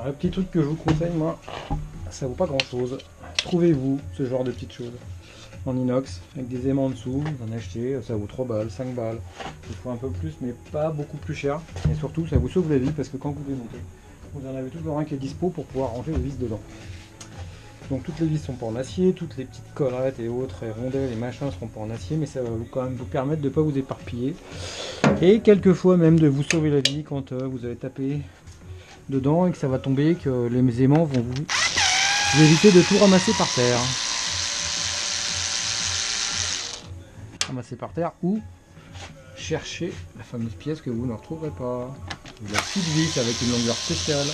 Alors le petit truc que je vous conseille, moi, ça vaut pas grand chose. Trouvez-vous ce genre de petites choses en inox avec des aimants en dessous, vous en achetez, ça vaut 3 balles, 5 balles, il faut un peu plus mais pas beaucoup plus cher. Et surtout ça vous sauve la vie parce que quand vous démontez, vous en avez toujours un qui est dispo pour pouvoir ranger les vis dedans. Donc toutes les vis sont pas en acier, toutes les petites collerettes et autres, et rondelles et machins seront pas en acier, mais ça va quand même vous permettre de ne pas vous éparpiller. Et quelquefois même de vous sauver la vie quand vous allez taper dedans et que ça va tomber, que les aimants vont vous éviter de tout ramasser par terre. Ramasser par terre ou chercher la fameuse pièce que vous ne retrouverez pas. Ou la petite vis avec une longueur spéciale.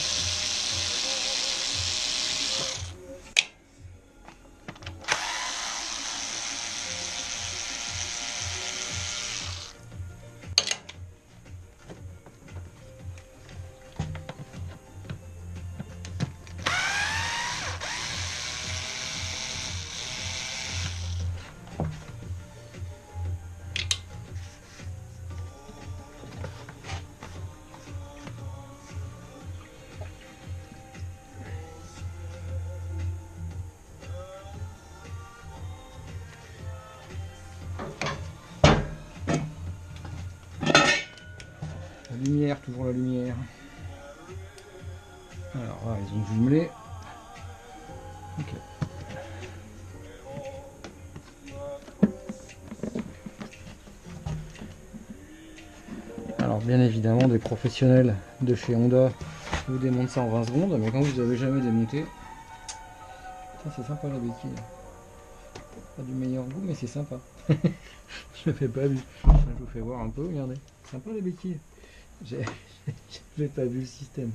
La lumière, toujours la lumière. Alors là, ils ont jumelé. Ok. Alors bien évidemment, des professionnels de chez Honda vous démontent ça en 20 secondes, mais quand vous n'avez jamais démonté, c'est sympa la béquille. Pas du meilleur goût, mais c'est sympa. Je ne fais pas vu. Je vous fais voir un peu, regardez. Sympa les béquilles. J'ai pas vu le système.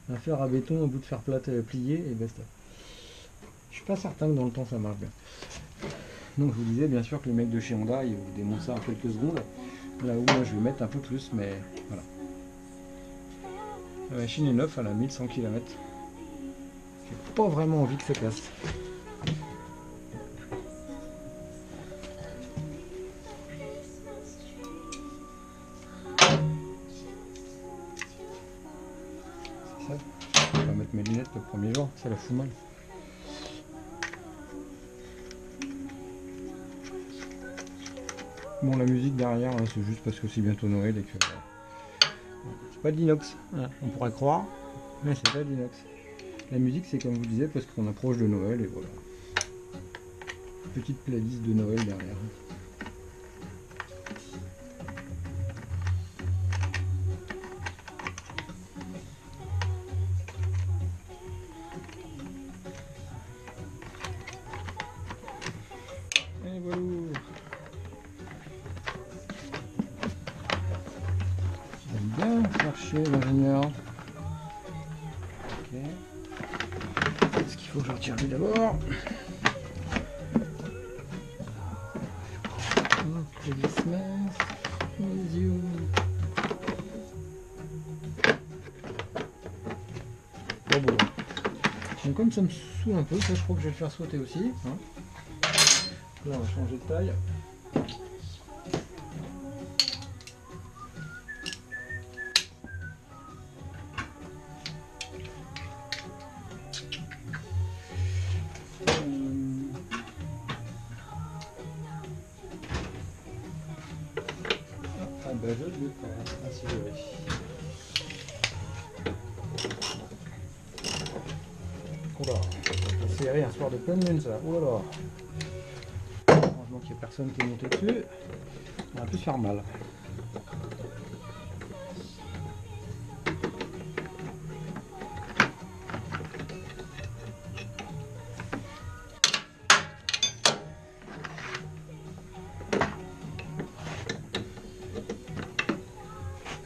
Un fer à béton, un bout de fer plate plié et basta. Je suis pas certain que dans le temps ça marche bien. Donc je vous disais bien sûr que les mecs de chez Honda ils vous démontent ça en quelques secondes. Là où moi je vais mettre un peu plus, mais voilà. La machine est neuve, elle a 1100 km. J'ai pas vraiment envie que ça casse. C'est ça. Je vais pas mettre mes lunettes le premier jour, ça la fout mal. Bon, la musique derrière, hein, c'est juste parce que c'est bientôt Noël et que c'est pas de l'inox, hein, on pourrait croire, mais c'est pas de l'inox. La musique, c'est comme je vous disais, parce qu'on approche de Noël et voilà. Petite playlist de Noël derrière. Et voilà. Bien chercher l'ingénieur. Ok. Est-ce qu'il faut que je retire lui d'abord? Bon. Donc comme ça me saoule un peu, ça je crois que je vais le faire sauter aussi. Hein. Là on va changer de taille. Ah bah je le fais, ainsi je vais. Oula, c'est serré un soir de pleine lune ça, oh là là. Heureusement qu'il n'y a personne qui est monté dessus, on va plus se faire mal.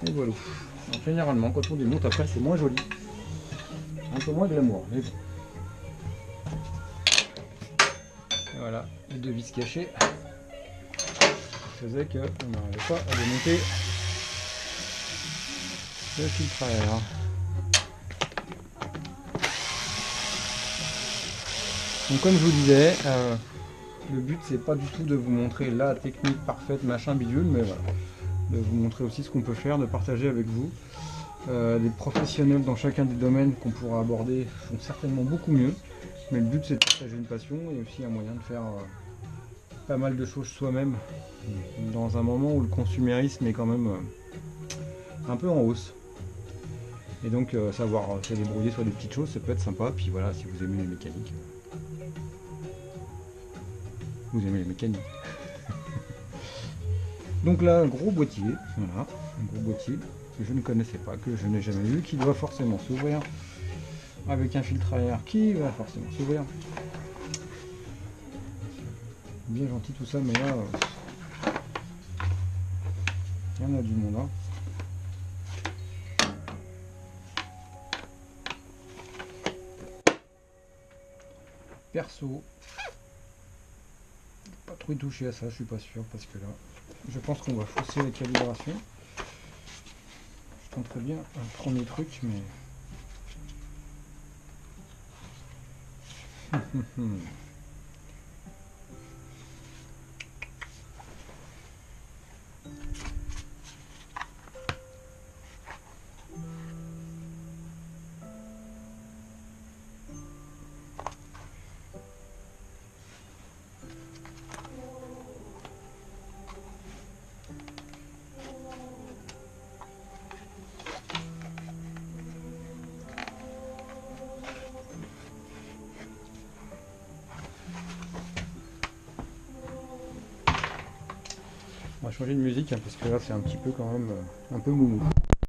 Et voilà. Donc, généralement quand on démonte après c'est moins joli. Un peu moins glamour, mais bon. Et voilà, les deux vis cachées faisaient qu'on n'arrivait pas à démonter le filtre à air. Donc comme je vous disais, le but c'est pas du tout de vous montrer la technique parfaite, machin bidule, mais voilà, de vous montrer aussi ce qu'on peut faire, de partager avec vous. Des professionnels dans chacun des domaines qu'on pourra aborder font certainement beaucoup mieux. Mais le but c'est de partager une passion et aussi un moyen de faire pas mal de choses soi-même dans un moment où le consumérisme est quand même un peu en hausse. Et donc savoir se débrouiller sur des petites choses, ça peut être sympa. Puis voilà, si vous aimez les mécaniques, vous aimez les mécaniques. Donc là, un gros boîtier, voilà, un gros boîtier que je ne connaissais pas, que je n'ai jamais vu, qui doit forcément s'ouvrir avec un filtre à air qui va forcément s'ouvrir. Bien gentil tout ça, mais là, il y en a du monde. Hein. Perso, pas trop y toucher à ça, je suis pas sûr, parce que là, je pense qu'on va fausser la calibration. Je tenterai bien un premier truc, mais... On va changer de musique hein, parce que là c'est un petit peu quand même un peu moumou.